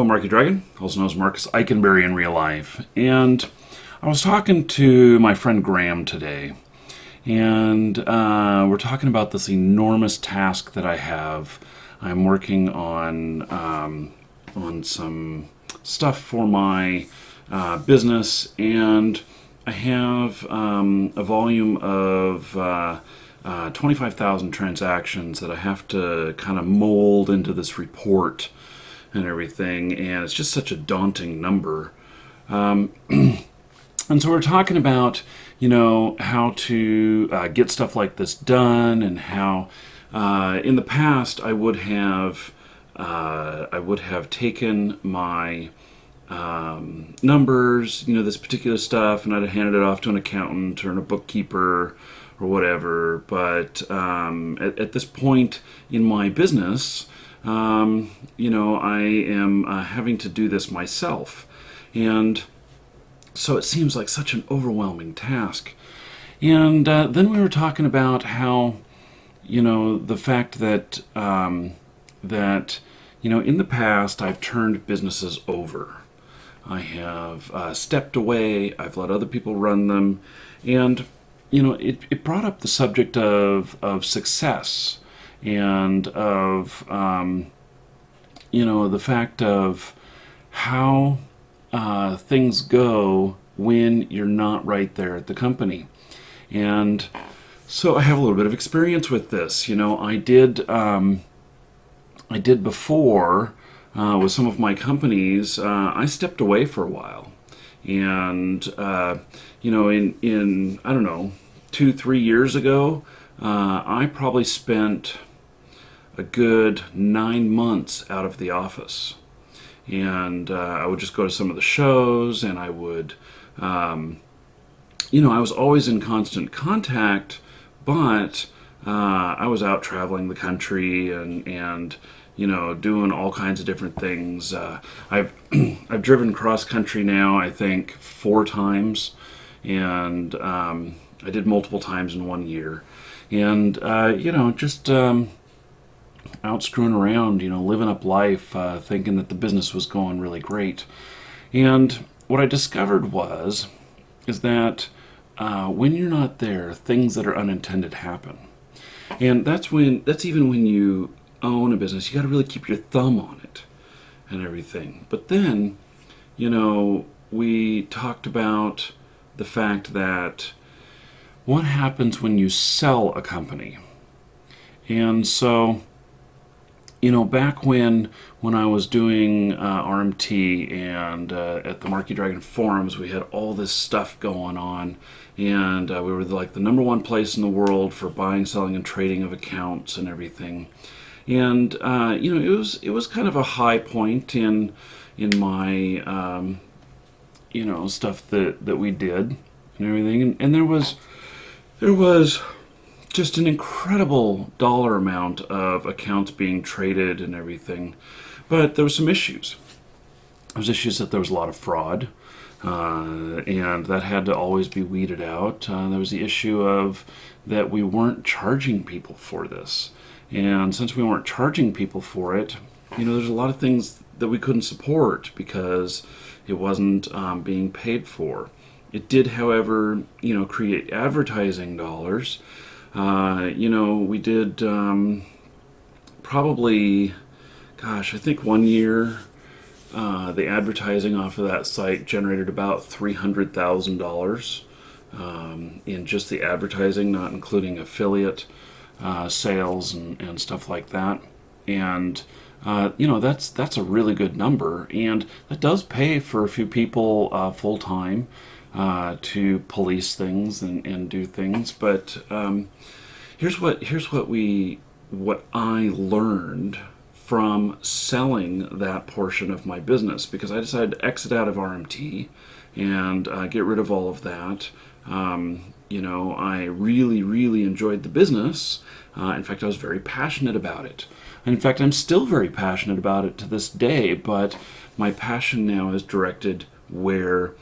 Hello, Marky Dragon, also known as Marcus Eikenberry in real life. And I was talking to my friend Graham today, and we're talking about this enormous task that I have. I'm working on some stuff for my business, and I have a volume of 25,000 transactions that I have to kind of mold into this report and everything, and it's just such a daunting number. And so we're talking about, how to get stuff like this done, and how in the past I would have taken my numbers, this particular stuff, and I'd have handed it off to an accountant or a bookkeeper or whatever. But at this point in my business, I am having to do this myself. And so it seems like such an overwhelming task. And then we were talking about how, the fact that, in the past I've turned businesses over. I have stepped away, I've let other people run them, and, it brought up the subject of success, and of, the fact of how things go when you're not right there at the company. And so I have a little bit of experience with this. I did before with some of my companies. I stepped away for a while, and in I don't know, 2-3 years ago, I probably spent a good 9 months out of the office. And I would just go to some of the shows, and I would, I was always in constant contact, but I was out traveling the country and doing all kinds of different things. I've driven cross country now, I think, 4 times, and I did multiple times in 1 year. And, just out screwing around, living up life, thinking that the business was going really great. And what I discovered is that when you're not there, things that are unintended happen. And that's even when you own a business, you got to really keep your thumb on it and everything. But then, we talked about the fact that what happens when you sell a company. And so, back when I was doing RMT and at the Marky Dragon forums, we had all this stuff going on, and we were like the number one place in the world for buying, selling, and trading of accounts and everything. And it was kind of a high point in my stuff that we did and everything. And there was just an incredible dollar amount of accounts being traded and everything. But there were some issues. There was issues that there was a lot of fraud, and that had to always be weeded out. There was the issue of that we weren't charging people for this. And since we weren't charging people for it, there's a lot of things that we couldn't support because it wasn't being paid for. It did, however, create advertising dollars. We did probably, I think 1 year, the advertising off of that site generated about $300,000 in just the advertising, not including affiliate sales and stuff like that. And that's a really good number, and that does pay for a few people full time to police things and do things. But here's what I learned from selling that portion of my business, because I decided to exit out of RMT and get rid of all of that. I really, really enjoyed the business. In fact, I was very passionate about it. In fact, I'm still very passionate about it to this day, but my passion now is directed where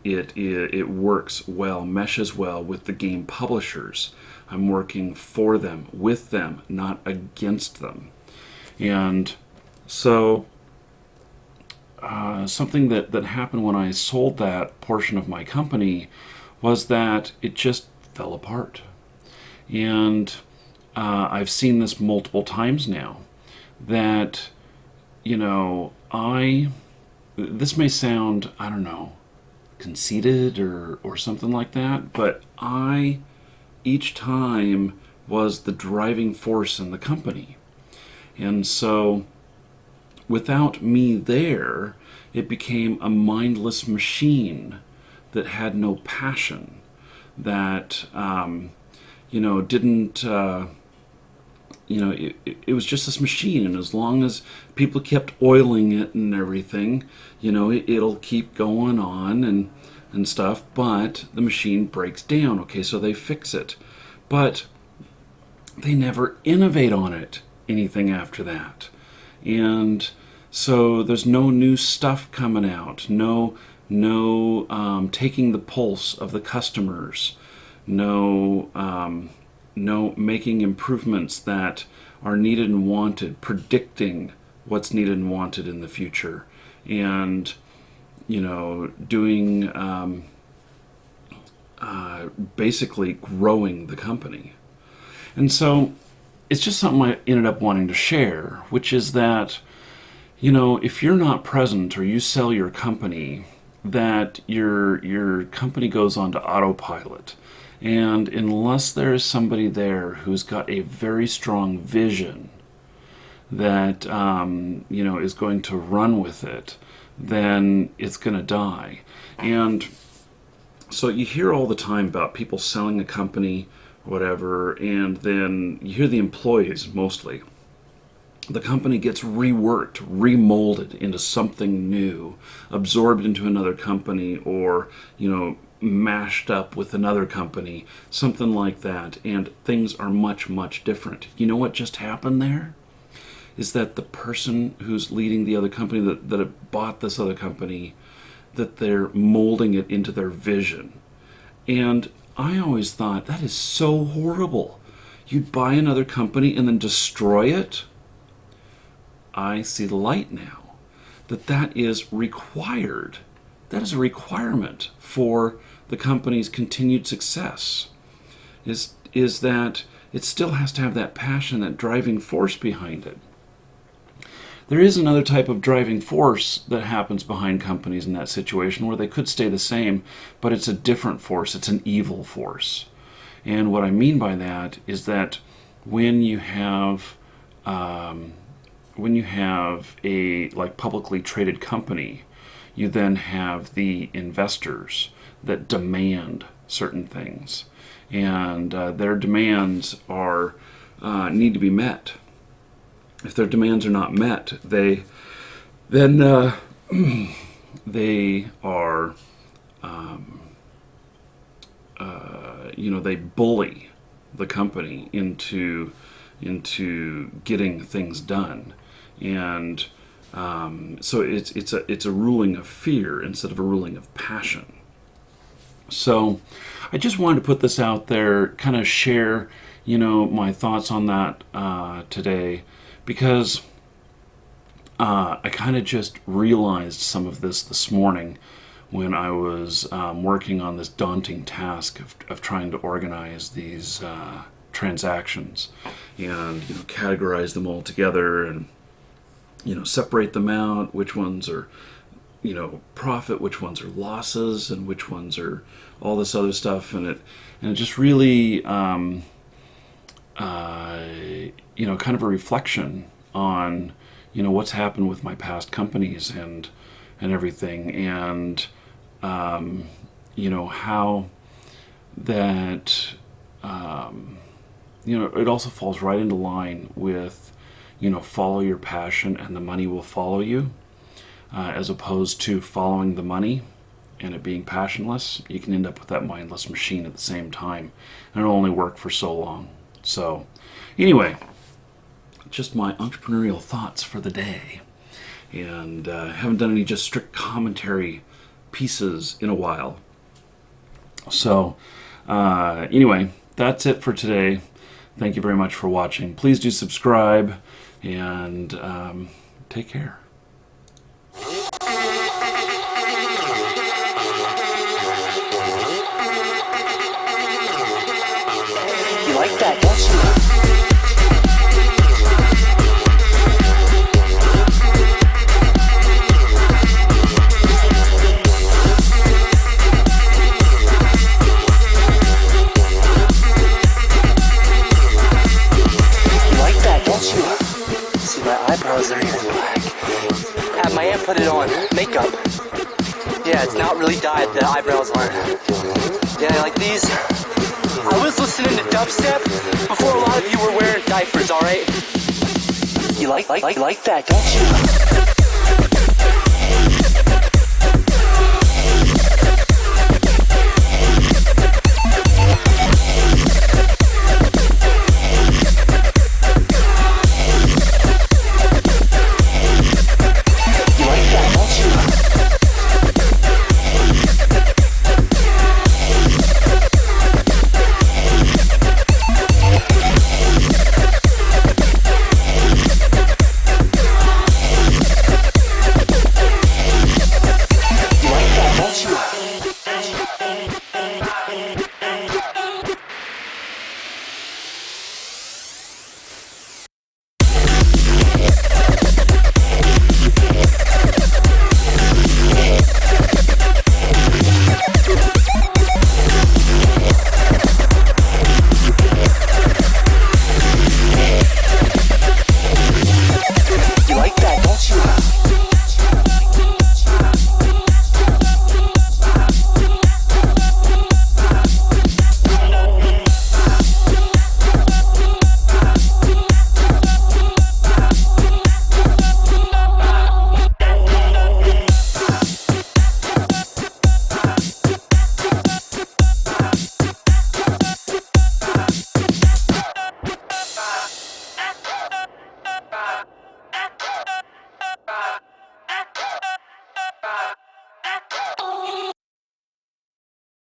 it works well, meshes well with the game publishers. I'm working for them, with them, not against them. And so something that happened when I sold that portion of my company was that it just fell apart. And I've seen this multiple times now that, you know, this may sound, I don't know, conceited or something like that, but I, each time, was the driving force in the company. And so without me there, it became a mindless machine that had no passion, that, didn't, it was just this machine. And as long as people kept oiling it and everything, it'll keep going on and stuff, but the machine breaks down. Okay, so they fix it. But they never innovate on it anything after that. And so there's no new stuff coming out, no taking the pulse of the customers, no making improvements that are needed and wanted, predicting what's needed and wanted in the future, and doing basically growing the company. And so it's just something I ended up wanting to share, which is that, if you're not present or you sell your company, that your company goes onto autopilot. And unless there is somebody there who's got a very strong vision that, is going to run with it, then it's going to die. And so you hear all the time about people selling a company, whatever, and then you hear the employees mostly. The company gets reworked, remolded into something new, absorbed into another company, or, mashed up with another company, something like that, and things are much, much different. You know what just happened there? Is that the person who's leading the other company, that bought this other company, that they're molding it into their vision. And I always thought, that is so horrible. You'd buy another company and then destroy it? I see the light now. That is required. That is a requirement for the company's continued success. Is that it still has to have that passion, that driving force behind it. There is another type of driving force that happens behind companies in that situation where they could stay the same, but it's a different force. It's an evil force. And what I mean by that is that when you have a publicly traded company, you then have the investors that demand certain things, and their demands are need to be met. If their demands are not met, they are they bully the company into getting things done. And so it's a ruling of fear instead of a ruling of passion. So I just wanted to put this out there, kind of share, my thoughts on that today, because I kind of just realized some of this morning when I was working on this daunting task of trying to organize these transactions and categorize them all together and separate them out, which ones are profit, which ones are losses, and which ones are all this other stuff. And it just really kind of a reflection on what's happened with my past companies and everything, and how that it also falls right into line with follow your passion and the money will follow you, as opposed to following the money and it being passionless. You can end up with that mindless machine at the same time, and it'll only work for so long. So anyway, just my entrepreneurial thoughts for the day, and haven't done any just strict commentary pieces in a while. So anyway, that's it for today. Thank you very much for watching. Please do subscribe, and take care. eyebrows are even black. Have my aunt put it on. Makeup. Yeah, it's not really dyed. The eyebrows aren't. Yeah, like these. I was listening to dubstep before a lot of you were wearing diapers, alright? You like that, don't you?